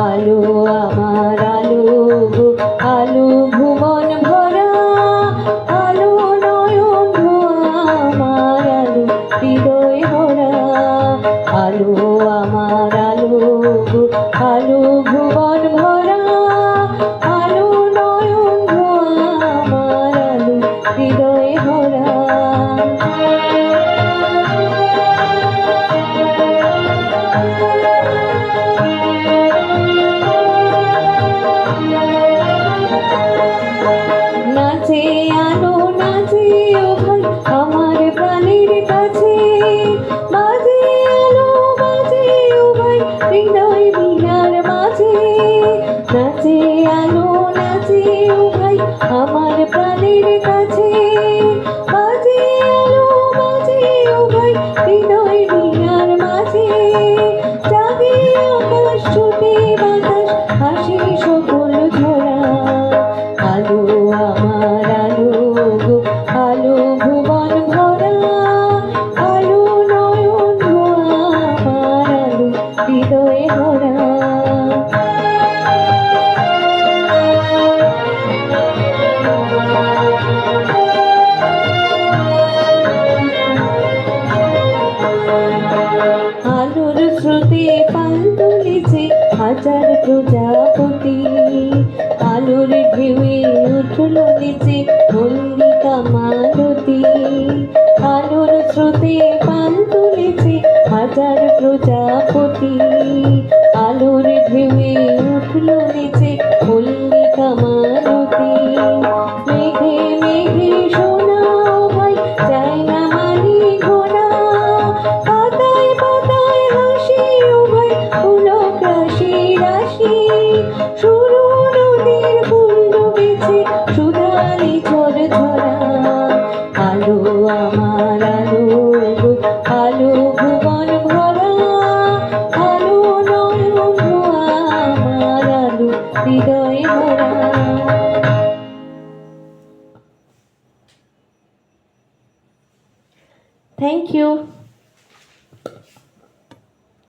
আলো আমার আলো গো আলো ভুবন ভরা আলো নয়ন ধোয়া আমার আলো হৃদয় ভরা আলো আমার আলো গো আলো ভুবন ভরা আলো নয়ন ধোয়া আমার আলো হৃদয় ভরা নাচে আলো নাচে ও ভাই আমার প্রাণের কাছে বাজে আলো বাজে ও ভাই হৃদয় বিনার মাঝে নাচে আলো নাচে ও ভাই আমার প্রাণের কাছে বাজে আলো বাজে ও ভাই হৃদয় বিনার মাঝে জাগে আকাশ ছুটে বাতাস হাসি সকল ঝরা আলো আমার আলো গো আলো ভুবন ভরা আলো নয়ন ধোয়া আমার আলো হৃদয়ে ভরা আলোর স্রোতে পাল তুলেছে হাজার প্রজাপতি আলোর ঢেউয়ে উঠল নিচে মল্লিকা মালতী আলোর স্রোতে পাল তুলেছে হাজার প্রজাপতি আলোর ঢেউয়ে উঠল নিচে মল্লিকা মালতী মেঘে মেঘে সোনা ভাই যায় না মানি ঘোনা পাতায় পাতায় হাসি ও ভাই পুলক রাশি রাশি শুরু নদীর ফুল ডুবেছে সুধালি ঝড় ঝরা আলো আমার আলো গো আলো ভুবন ভরা আলো নয়ন ধোয়া আমার আলো হৃদয়ে ভরা থ্যাংক ইউ।